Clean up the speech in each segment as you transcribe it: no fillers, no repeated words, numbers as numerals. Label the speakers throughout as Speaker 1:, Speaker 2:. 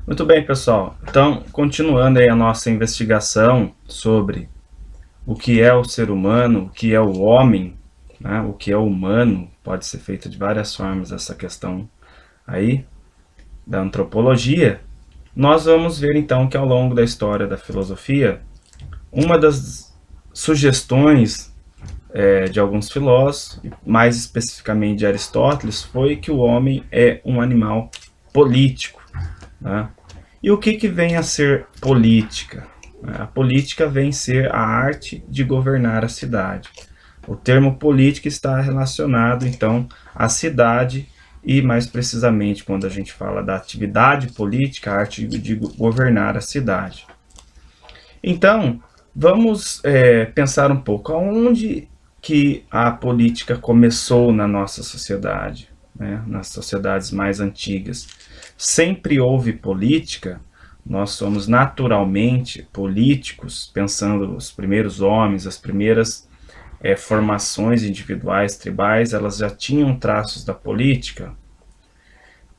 Speaker 1: Muito bem, pessoal. Então, continuando aí a nossa investigação sobre o que é o ser humano, o que é o homem, né? O que é o humano, pode ser feito de várias formas essa questão aí da antropologia. Nós vamos ver então que ao longo da história da filosofia, uma das sugestões de alguns filósofos, mais especificamente de Aristóteles, foi que o homem é um animal político, né? E o que vem a ser política? A política vem ser a arte de governar a cidade. O termo política está relacionado, então, à cidade e, mais precisamente, quando a gente fala da atividade política, a arte de governar a cidade. Então, vamos pensar um pouco aonde que a política começou na nossa sociedade, né? Nas sociedades mais antigas. Sempre houve política, nós somos naturalmente políticos, pensando os primeiros homens, as primeiras formações individuais, tribais, elas já tinham traços da política.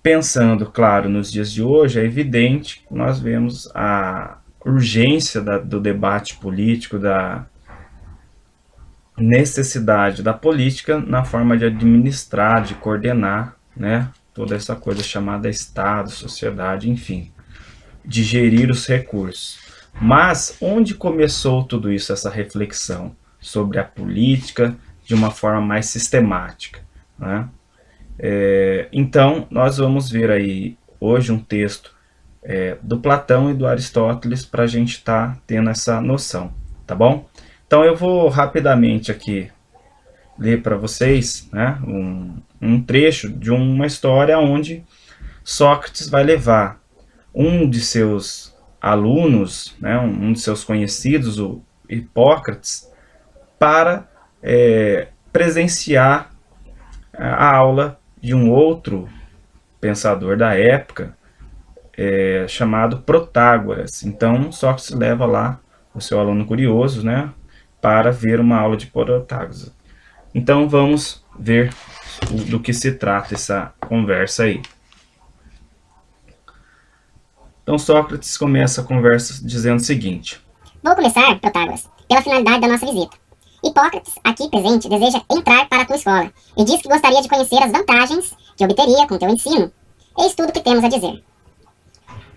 Speaker 1: Pensando, claro, nos dias de hoje, é evidente que nós vemos a urgência do debate político, da necessidade da política na forma de administrar, de coordenar, né, toda essa coisa chamada Estado, sociedade, enfim, de gerir os recursos. Mas onde começou tudo isso, essa reflexão sobre a política de uma forma mais sistemática, né? Então, nós vamos ver aí hoje um texto do Platão e do Aristóteles para a gente estar tendo essa noção, tá bom? Então eu vou rapidamente aqui ler para vocês, né, um trecho de uma história onde Sócrates vai levar um de seus alunos, né, um de seus conhecidos, o Hipócrates, para presenciar a aula de um outro pensador da época, chamado Protágoras. Então Sócrates leva lá o seu aluno curioso, né, para ver uma aula de Protágoras. Então vamos ver do que se trata essa conversa aí. Então Sócrates começa a conversa dizendo o seguinte:
Speaker 2: Vou começar, Protágoras, pela finalidade da nossa visita. Hipócrates, aqui presente, deseja entrar para a tua escola e diz que gostaria de conhecer as vantagens que obteria com teu ensino. Eis tudo que temos a dizer.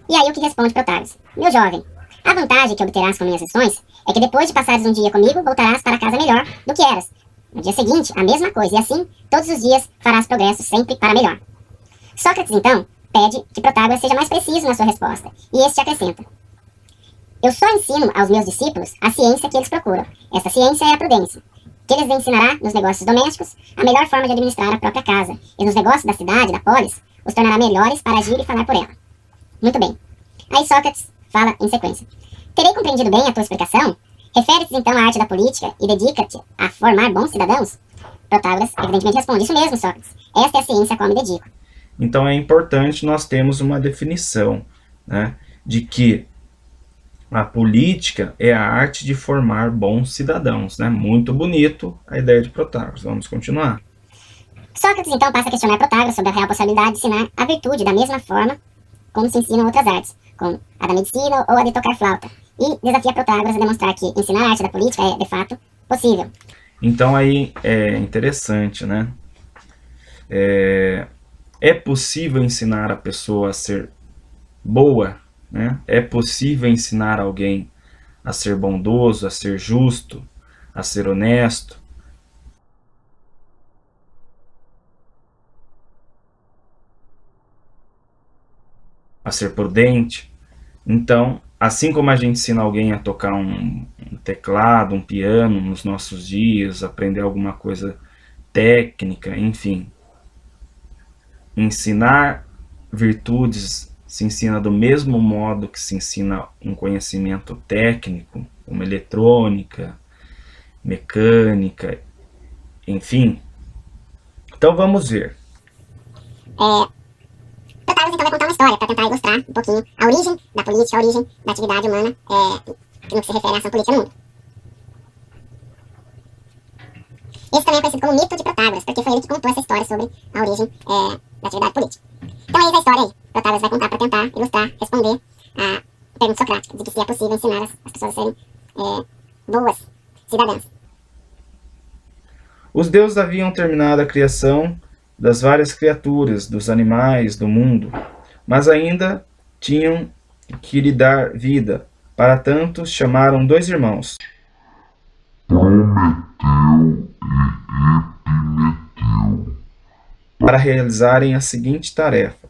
Speaker 2: E aí o que responde Protágoras? Meu jovem, a vantagem que obterás com minhas lições é que depois de passares um dia comigo, voltarás para casa melhor do que eras. No dia seguinte, a mesma coisa, e assim, todos os dias farás progresso sempre para melhor. Sócrates, então, pede que Protágoras seja mais preciso na sua resposta, e este acrescenta: eu só ensino aos meus discípulos a ciência que eles procuram. Essa ciência é a prudência, que eles ensinará nos negócios domésticos a melhor forma de administrar a própria casa, e nos negócios da cidade, da polis, os tornará melhores para agir e falar por ela. Muito bem. Aí Sócrates fala em sequência: terei compreendido bem a tua explicação? Refere-te então à arte da política e dedica-te a formar bons cidadãos? Protágoras evidentemente responde: isso mesmo, Sócrates. Esta é a ciência a qual me dedico.
Speaker 1: Então é importante nós termos uma definição, né, de que a política é a arte de formar bons cidadãos, né? Muito bonito a ideia de Protágoras. Vamos continuar.
Speaker 2: Sócrates então passa a questionar Protágoras sobre a real possibilidade de ensinar a virtude da mesma forma como se ensinam outras artes, como a da medicina ou a de tocar flauta, e desafia Protágoras a demonstrar que ensinar a arte da política é, de fato, possível.
Speaker 1: Então aí é interessante, né? É possível ensinar a pessoa a ser boa, né? É possível ensinar alguém a ser bondoso, a ser justo, a ser honesto, a ser prudente. Então, assim como a gente ensina alguém a tocar um teclado, um piano nos nossos dias, aprender alguma coisa técnica, enfim, ensinar virtudes se ensina do mesmo modo que se ensina um conhecimento técnico, como eletrônica, mecânica, enfim. Então vamos ver.
Speaker 2: Protágoras então vai contar uma história para tentar ilustrar um pouquinho a origem da política, a origem da atividade humana no que se refere à ação política no mundo. Esse também é conhecido como mito de Protágoras, porque foi ele que contou essa história sobre a origem da atividade política. Então eis a história aí. Protágoras vai contar para tentar ilustrar, responder a pergunta socrática de que se é possível ensinar as pessoas a serem boas cidadãs.
Speaker 1: Os deuses haviam terminado a criação das várias criaturas, dos animais, do mundo, mas ainda tinham que lhe dar vida. Para tanto, chamaram dois irmãos, Prometeu e Epimeteu, para realizarem a seguinte tarefa: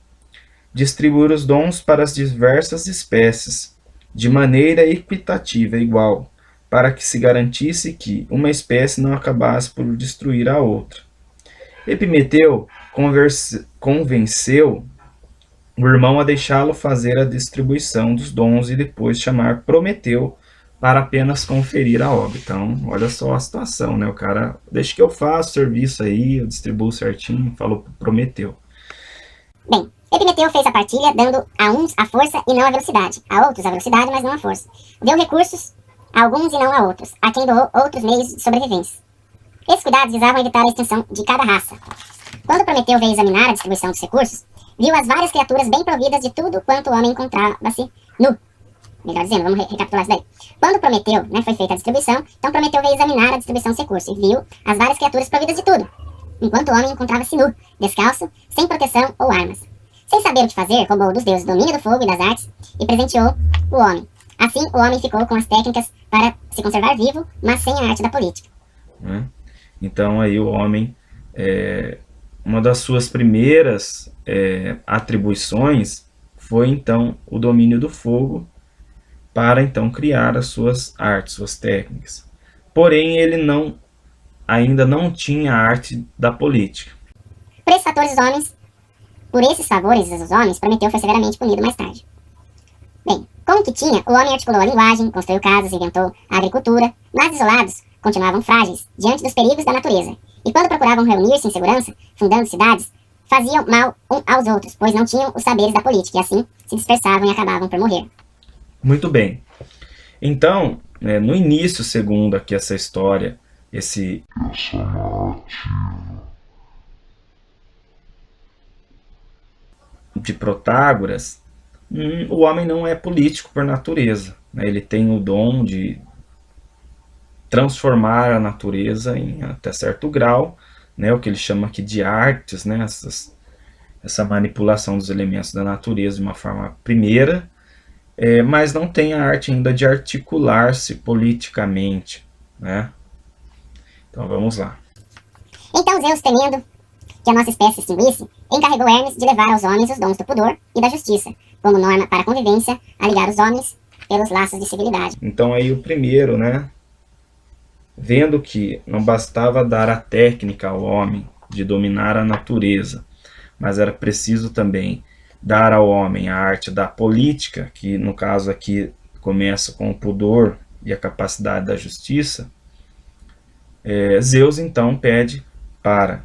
Speaker 1: distribuir os dons para as diversas espécies, de maneira equitativa e igual, para que se garantisse que uma espécie não acabasse por destruir a outra. Epimeteu convenceu o irmão a deixá-lo fazer a distribuição dos dons e depois chamar Prometeu para apenas conferir a obra. Então, olha só a situação, né? O cara, deixa que eu faço o serviço aí, eu distribuo certinho, falou Prometeu.
Speaker 2: Bem, Epimeteu fez a partilha, dando a uns a força e não a velocidade, a outros a velocidade, mas não a força. Deu recursos a alguns e não a outros, a quem doou outros meios de sobrevivência. Esses cuidados visavam evitar a extinção de cada raça. Quando Prometeu veio examinar a distribuição dos recursos, viu as várias criaturas bem providas de tudo quanto o homem encontrava-se nu. Melhor dizendo, vamos recapitular isso daí. Quando Prometeu, foi feita a distribuição, então Prometeu veio examinar a distribuição dos recursos e viu as várias criaturas providas de tudo, enquanto o homem encontrava-se nu, descalço, sem proteção ou armas. Sem saber o que fazer, roubou dos deuses o domínio do fogo e das artes e presenteou o homem. Assim, o homem ficou com as técnicas para se conservar vivo, mas sem a arte da política.
Speaker 1: Então, aí o homem, uma das suas primeiras atribuições foi, então, o domínio do fogo para, então, criar as suas artes, suas técnicas. Porém, ele ainda não tinha a arte da política.
Speaker 2: Por esses favores os homens, Prometeu foi severamente punido mais tarde. Bem, com o que tinha, o homem articulou a linguagem, construiu casas, inventou a agricultura, mas isolados, continuavam frágeis, diante dos perigos da natureza. E quando procuravam reunir-se em segurança, fundando cidades, faziam mal uns aos outros, pois não tinham os saberes da política, e assim se dispersavam e acabavam por morrer.
Speaker 1: Muito bem. Então, no início, segundo aqui essa história, essa narrativa de Protágoras, o homem não é político por natureza. Ele tem o dom de transformar a natureza em até certo grau, o que ele chama aqui de artes, essa manipulação dos elementos da natureza de uma forma primeira, mas não tem a arte ainda de articular-se politicamente. Então vamos lá.
Speaker 2: Então Zeus, temendo que a nossa espécie se extinguisse, encarregou Hermes de levar aos homens os dons do pudor e da justiça, como norma para a convivência, a ligar os homens pelos laços de civilidade.
Speaker 1: Então aí o primeiro, vendo que não bastava dar a técnica ao homem de dominar a natureza, mas era preciso também dar ao homem a arte da política, que no caso aqui começa com o pudor e a capacidade da justiça, Zeus então pede para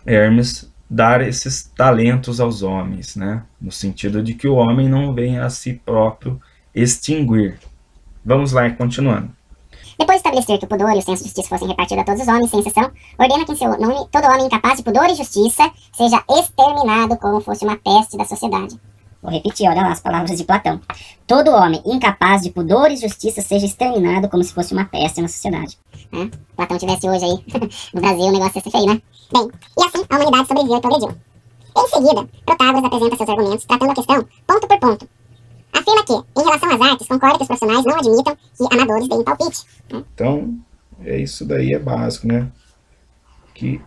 Speaker 1: Hermes dar esses talentos aos homens, no sentido de que o homem não venha a si próprio extinguir. Vamos lá, continuando.
Speaker 2: Depois de estabelecer que o pudor e o senso de justiça fossem repartidos a todos os homens, sem exceção, ordena que em seu nome todo homem incapaz de pudor e justiça seja exterminado como fosse uma peste da sociedade. Vou repetir, olha lá as palavras de Platão. Todo homem incapaz de pudor e justiça seja exterminado como se fosse uma peste na sociedade. Platão tivesse hoje aí no Brasil, o negócio ia ser feio, né? Bem, e assim a humanidade sobreviveu e progrediu. Em seguida, Protágoras apresenta seus argumentos tratando a questão ponto por ponto. Afirma que, em relação às artes, concorda que os profissionais não admitam que amadores deem palpite.
Speaker 1: Então, isso daí é básico, que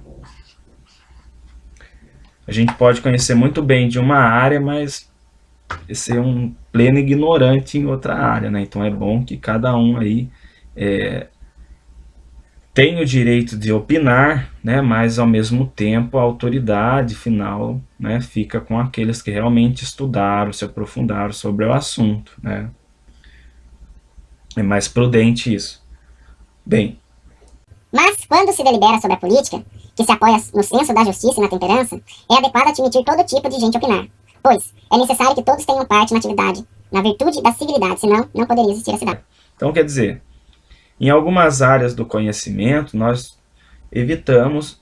Speaker 1: a gente pode conhecer muito bem de uma área, mas ser um pleno ignorante em outra área, Então é bom que cada um aí tem o direito de opinar, mas ao mesmo tempo a autoridade final, fica com aqueles que realmente estudaram, se aprofundaram sobre o assunto, É mais prudente isso. Bem.
Speaker 2: Mas quando se delibera sobre a política, que se apoia no senso da justiça e na temperança, é adequado admitir todo tipo de gente opinar, pois é necessário que todos tenham parte na atividade, na virtude da civilidade, senão não poderia existir a cidade.
Speaker 1: Então quer dizer, em algumas áreas do conhecimento, nós evitamos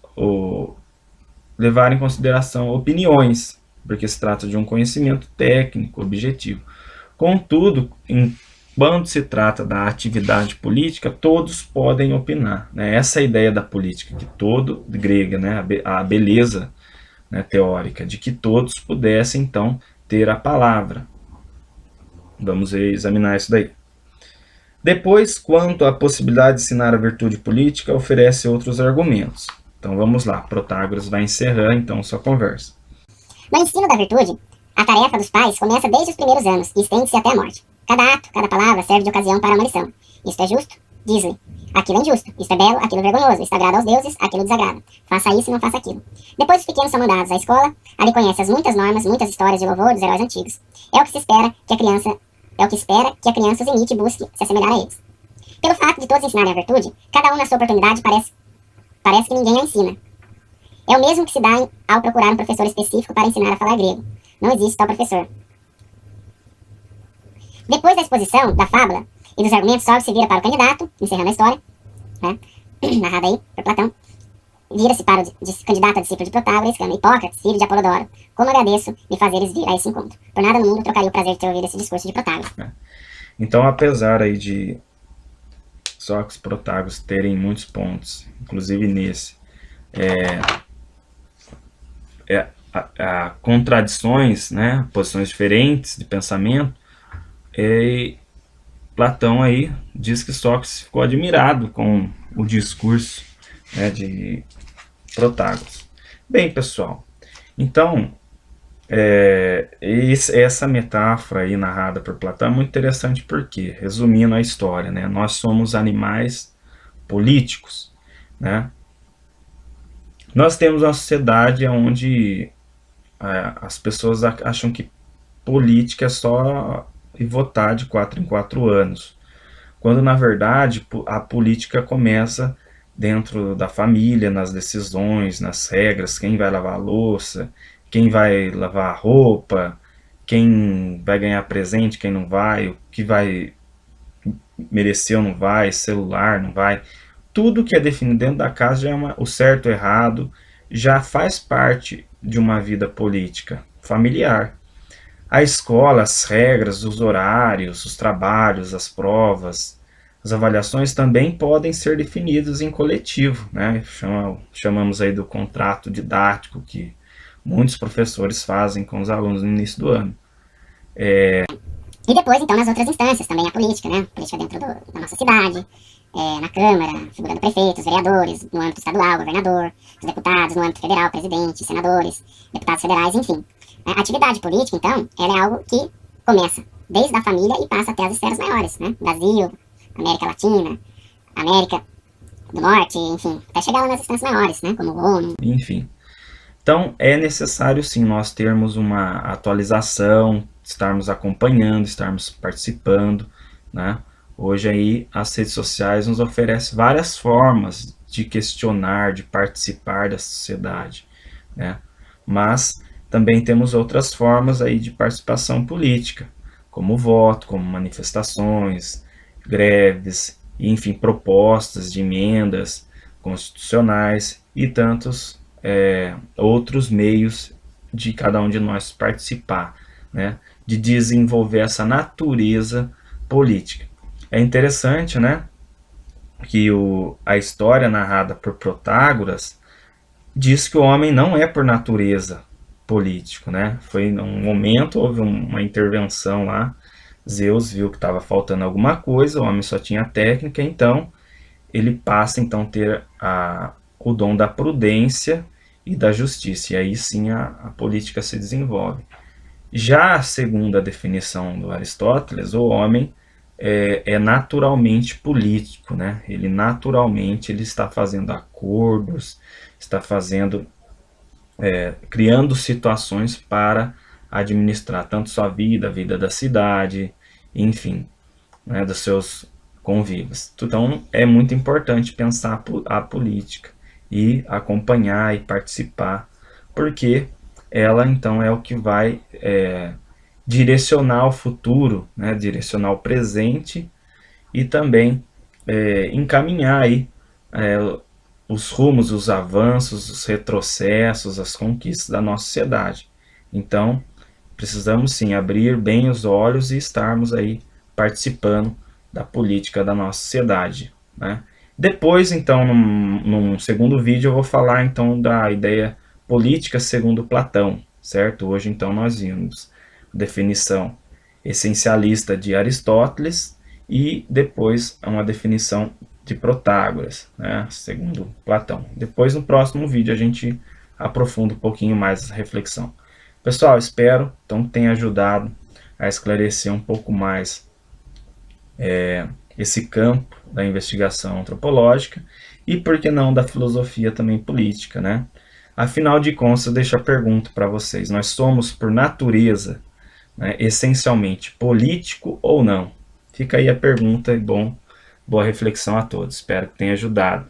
Speaker 1: levar em consideração opiniões, porque se trata de um conhecimento técnico, objetivo. Contudo, quando se trata da atividade política, todos podem opinar, né? Essa é a ideia da política, que todo, grega, né? A beleza, né, teórica, de que todos pudessem, então, ter a palavra. Vamos examinar isso daí. Depois, quanto à possibilidade de ensinar a virtude política, oferece outros argumentos. Então vamos lá, Protágoras vai encerrar então sua conversa.
Speaker 2: No ensino da virtude, a tarefa dos pais começa desde os primeiros anos e estende-se até a morte. Cada ato, cada palavra serve de ocasião para uma lição. Isto é justo? Diz-lhe. Aquilo é injusto. Isto é belo, aquilo é vergonhoso. Isto agrada aos deuses, aquilo desagrada. Faça isso e não faça aquilo. Depois os pequenos são mandados à escola, ali conhece as muitas normas, muitas histórias de louvor dos heróis antigos. É o que se espera que a criança os imite e busque se assemelhar a eles. Pelo fato de todos ensinarem a virtude, cada um na sua oportunidade parece que ninguém a ensina. É o mesmo que se dá ao procurar um professor específico para ensinar a falar grego. Não existe tal professor. Depois da exposição da fábula e dos argumentos, Sócrates se vira para o candidato, encerrando a história, né, narrada aí por Platão. Vira-se para o candidato a discípulo de Protágoras, exclama: Hipócrates, filho de Apolodoro, como agradeço me fazeres vir a esse encontro. Por nada no mundo trocaria o prazer de ter ouvido esse discurso de Protágoras.
Speaker 1: Então, apesar aí de Sócrates e Protágoras terem muitos pontos, inclusive nesse, contradições, né, posições diferentes de pensamento, Platão aí diz que Sócrates ficou admirado com o discurso, né, de Protágoras. Bem, pessoal, então essa metáfora aí narrada por Platão é muito interessante porque, resumindo a história, né, nós somos animais políticos, né? Nós temos uma sociedade onde as pessoas acham que política é só votar de 4 em 4 anos, quando na verdade a política começa dentro da família, nas decisões, nas regras, quem vai lavar a louça, quem vai lavar a roupa, quem vai ganhar presente, quem não vai, o que vai merecer ou não vai, celular não vai. Tudo que é definido dentro da casa já é o certo ou errado, já faz parte de uma vida política familiar. A escola, as regras, os horários, os trabalhos, as provas, as avaliações também podem ser definidas em coletivo, né? Chamamos aí do contrato didático que muitos professores fazem com os alunos no início do ano.
Speaker 2: E depois, então, nas outras instâncias, também a política, né? A política dentro da nossa cidade, na Câmara, figura do prefeito, os vereadores, no âmbito estadual, governador, os deputados, no âmbito federal, presidente, senadores, deputados federais, enfim. A atividade política, então, ela é algo que começa desde a família e passa até as esferas maiores, né? Brasil, América Latina, América do Norte, enfim, até chegar lá nas instâncias maiores, né? Como o ONU.
Speaker 1: Enfim. Então, é necessário, sim, nós termos uma atualização, estarmos acompanhando, estarmos participando, né? Hoje aí as redes sociais nos oferecem várias formas de questionar, de participar da sociedade, né? Mas também temos outras formas aí de participação política, como voto, como manifestações, greves, enfim, propostas de emendas constitucionais e tantos outros meios de cada um de nós participar, né, de desenvolver essa natureza política. É interessante, né, que a história narrada por Protágoras diz que o homem não é por natureza político, né? Foi num momento, houve uma intervenção lá, Zeus viu que estava faltando alguma coisa, o homem só tinha técnica, então ele passa então a ter o dom da prudência e da justiça, e aí sim a política se desenvolve. Já segundo a definição do Aristóteles, o homem é naturalmente político, né? Ele naturalmente está fazendo acordos, está criando situações para administrar tanto sua vida, a vida da cidade, enfim, né, dos seus convívio. Então é muito importante pensar a política e acompanhar e participar, porque ela então é o que vai direcionar o futuro, né, direcionar o presente e também encaminhar aí os rumos, os avanços, os retrocessos, as conquistas da nossa sociedade. Então, precisamos sim abrir bem os olhos e estarmos aí participando da política da nossa sociedade, né? Depois, então, num segundo vídeo, eu vou falar então da ideia política segundo Platão, certo? Hoje, então, nós vimos a definição essencialista de Aristóteles e depois uma definição de Protágoras, né? Segundo Platão. Depois, no próximo vídeo, a gente aprofunda um pouquinho mais essa reflexão. Pessoal, espero então que tenha ajudado a esclarecer um pouco mais esse campo da investigação antropológica e, por que não, da filosofia também política, né? Afinal de contas, eu deixo a pergunta para vocês. Nós somos, por natureza, né, essencialmente político ou não? Fica aí a pergunta e boa reflexão a todos. Espero que tenha ajudado.